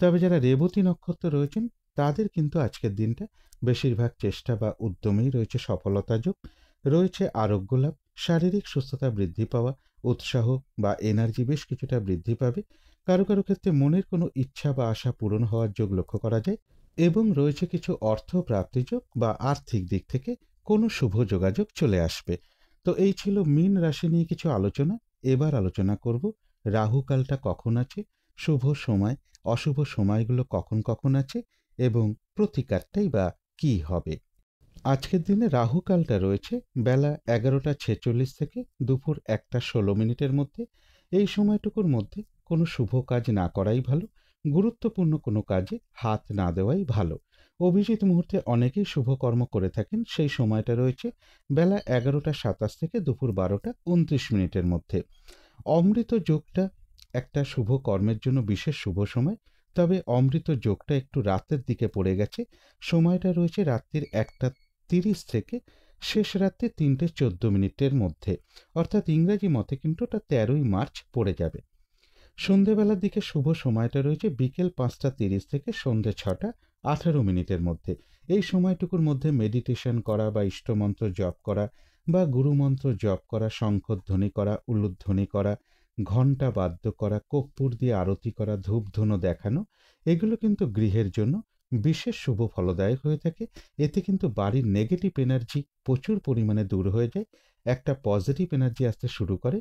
তবে যারা রেবতী নক্ষত্র রয়েছেন তাদের কিন্তু আজকের দিনটা বেশিরভাগ চেষ্টা বা উদ্যমেই রয়েছে সফলতা যোগ, রয়েছে আরোগ্য লাভ, শারীরিক সুস্থতা বৃদ্ধি পাওয়া, উৎসাহ বা এনার্জি বেশ কিছুটা বৃদ্ধি পাবে। কারো কারো ক্ষেত্রে মনের কোনো ইচ্ছা বা আশা পূরণ হওয়ার যোগ লক্ষ্য করা যায় এবং রয়েছে কিছু অর্থ প্রাপ্তি যোগ বা আর্থিক দিক থেকে কোনো শুভ যোগাযোগ চলে আসবে। তো এই ছিল মীন রাশি নিয়ে কিছু আলোচনা। এবার আলোচনা করব রাহুকালটা কখন আছে, শুভ সময় অশুভ সময়গুলো কখন কখন আছে এবং প্রতিকারটাই বা কী হবে। আজকের দিনে রাহুকালটা রয়েছে বেলা 11টা 46 থেকে দুপুর 1টা 16 মধ্যে। এই সময়টুকুর মধ্যে কোনো শুভ কাজ না করাই ভালো, গুরুত্বপূর্ণ কোনো কাজে হাত না দেওয়াই ভালো। অভিজিৎ মুহূর্তে অনেকেই শুভকর্ম করে থাকেন, সেই সময়টা রয়েছে বেলা 11টা 27 থেকে দুপুর 12টা 29 মধ্যে। অমৃত যোগটা একটা শুভ কর্মের জন্য বিশেষ শুভ সময়, তবে অমৃত যোগটা একটু রাতের দিকে পড়ে গেছে। সময়টা রয়েছে রাত্রির 1টা 30 থেকে শেষ রাত্রি 3টে 14 মধ্যে, অর্থাৎ ইংরাজি মতে কিন্তু ওটা 13ই মার্চ পড়ে যাবে। সন্ধেবেলার দিকে শুভ সময়টা রয়েছে বিকেল 5টা 30 থেকে সন্ধে 6টা 18 মধ্যে। এই সময়টুকুর মধ্যে মেডিটেশন করা বা ইষ্টমন্ত্র জপ করা বা গুরুমন্ত্র জপ করা, শঙ্খধ্বনি করা, উলুধ্বনি করা, ঘণ্টা বাদ্য করা, কর্পূর দিয়ে আরতি করা, ধূপধুনো দেখানো, এগুলো কিন্তু গৃহের জন্য বিশেষ শুভ ফলদায়ক হয়ে থাকে। এতে কিন্তু বাড়ির নেগেটিভ এনার্জি প্রচুর পরিমাণে দূর হয়ে যায়, একটা পজিটিভ এনার্জি আসতে শুরু করে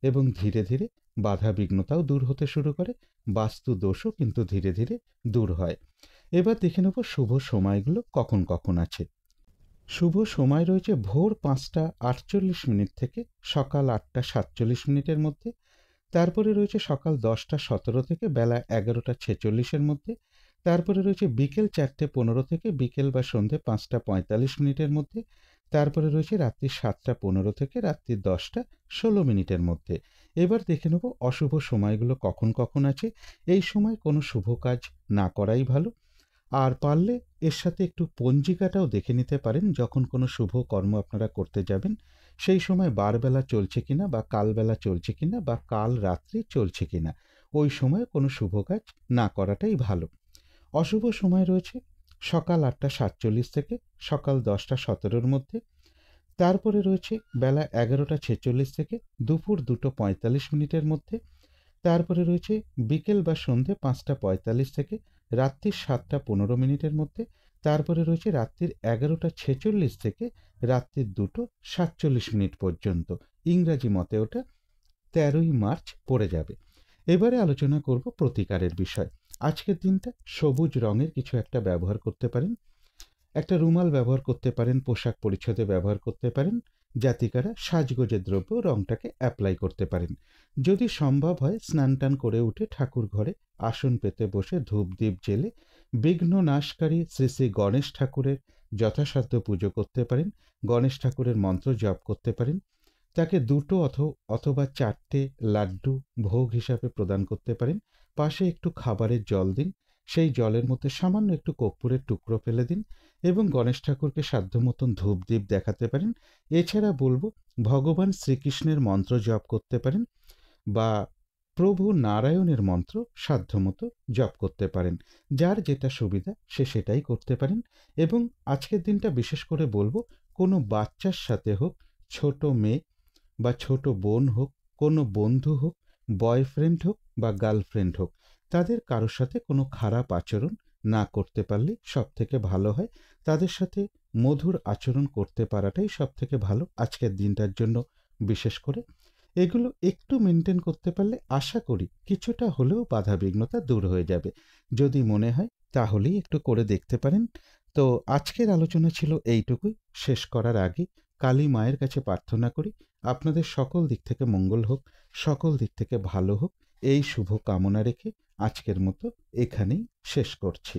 এবং ধীরে ধীরে বাধা বিঘ্নতাও দূর হতে শুরু করে, বাস্তু দোষও কিন্তু ধীরে ধীরে দূর হয়। এবার দেখে নেব শুভ সময়গুলো কখন কখন আছে। শুভ সময় রয়েছে ভোর 5টা 48 থেকে সকাল 8টা 47 মধ্যে। তারপরে রয়েছে সকাল 10টা 17 থেকে বেলা 11টা 46 মধ্যে। তারপরে রয়েছে বিকেল 4টে 15 থেকে বিকেল বা সন্ধে 5টা 45 মধ্যে। তারপরে রয়েছে রাত্রি 7টা 15 থেকে রাত্রি 10টা 16 মধ্যে। এবার দেখে নেব অশুভ সময়গুলো কখন কখন আছে। এই সময় কোনো শুভ কাজ না করাই ভালো, আর পারলে এর সাথে একটু পঞ্জিকাটাও দেখে নিতে পারেন। যখন কোনো শুভ কর্ম আপনারা করতে যাবেন সেই সময় বারবেলা চলছে কিনা বা কালবেলা চলছে কিনা বা কাল রাত্রি চলছে কিনা, ওই সময় কোনো শুভ কাজ না করাটাই ভালো। অশুভ সময় রয়েছে সকাল 8টা 47 থেকে সকাল 10টা 17 মধ্যে। তারপরে রয়েছে বেলা 11টা 46 থেকে দুপুর 2টা 45 মধ্যে। তারপরে রয়েছে বিকেল বা সন্ধে 5টা 45 থেকে রাত্রির 7টা 15 মধ্যে। তারপরে রয়েছে রাত্রির 11টা 46 থেকে রাত্রির 2টো 47 পর্যন্ত। ইংরাজি মতে ওটা 13ই মার্চ পড়ে যাবে। এবারে আলোচনা করব প্রতিকারের বিষয়। আজকের দিনটা সবুজ রঙের কিছু একটা ব্যবহার করতে পারেন, একটা রুমাল ব্যবহার করতে পারেন, পোশাক পরিচ্ছদে ব্যবহার করতে পারেন। জাতিকারা সাজগোজের দ্রব্য রঙটাকে অ্যাপ্লাই করতে পারেন। যদি সম্ভব হয় স্নান টান করে উঠে ঠাকুর ঘরে আসন পেতে বসে ধূপ দ্বীপ জেলে বিঘ্ন নাশকারী শ্রী শ্রী গণেশ ঠাকুরের যথাসাধ্য পুজো করতে পারেন, গণেশ ঠাকুরের মন্ত্র জপ করতে পারেন, তাকে 2টো অথবা 4টে লাড্ডু ভোগ হিসাবে প্রদান করতে পারেন। পাশে একটু খাবারের জল দিন, সেই জলের মধ্যে সামান্য একটু কর্পূরের টুকরো ফেলে দিন এবং গণেশ ঠাকুরকে সাধ্য মতন ধূপদীপ দেখাতে পারেন। এছাড়া বলবো ভগবান শ্রীকৃষ্ণের মন্ত্র জপ করতে পারেন বা প্রভু নারায়ণের মন্ত্র সাধ্যমতো জপ করতে পারেন। যার যেটা সুবিধা সে সেটাই করতে পারেন। এবং আজকের দিনটা বিশেষ করে বলবো কোনো বাচ্চার সাথে হোক, ছোট মেয়ে বা ছোট বোন হোক, কোনো বন্ধু হোক, বয়ফ্রেন্ড হোক বা গার্লফ্রেন্ড হোক, তাদের কারোর সাথে কোনো খারাপ আচরণ না করতে পারলে সব থেকে ভালো হয়। তাদের সাথে মধুর আচরণ করতে পারাটাই সব থেকে ভালো আজকের দিনটার জন্য। বিশেষ করে এগুলো একটু মেনটেন করতে পারলে আশা করি কিছুটা হলেও বাধাবিঘ্নতা দূর হয়ে যাবে। যদি মনে হয় তাহলেই একটু করে দেখতে পারেন। তো আজকের আলোচনা ছিল এইটুকুই। শেষ করার আগে কালী মায়ের কাছে প্রার্থনা করি আপনাদের সকল দিক থেকে মঙ্গল হোক, সকল দিক থেকে ভালো হোক, এই শুভ কামনা রেখে আজকের মতো এখানেই শেষ করছি।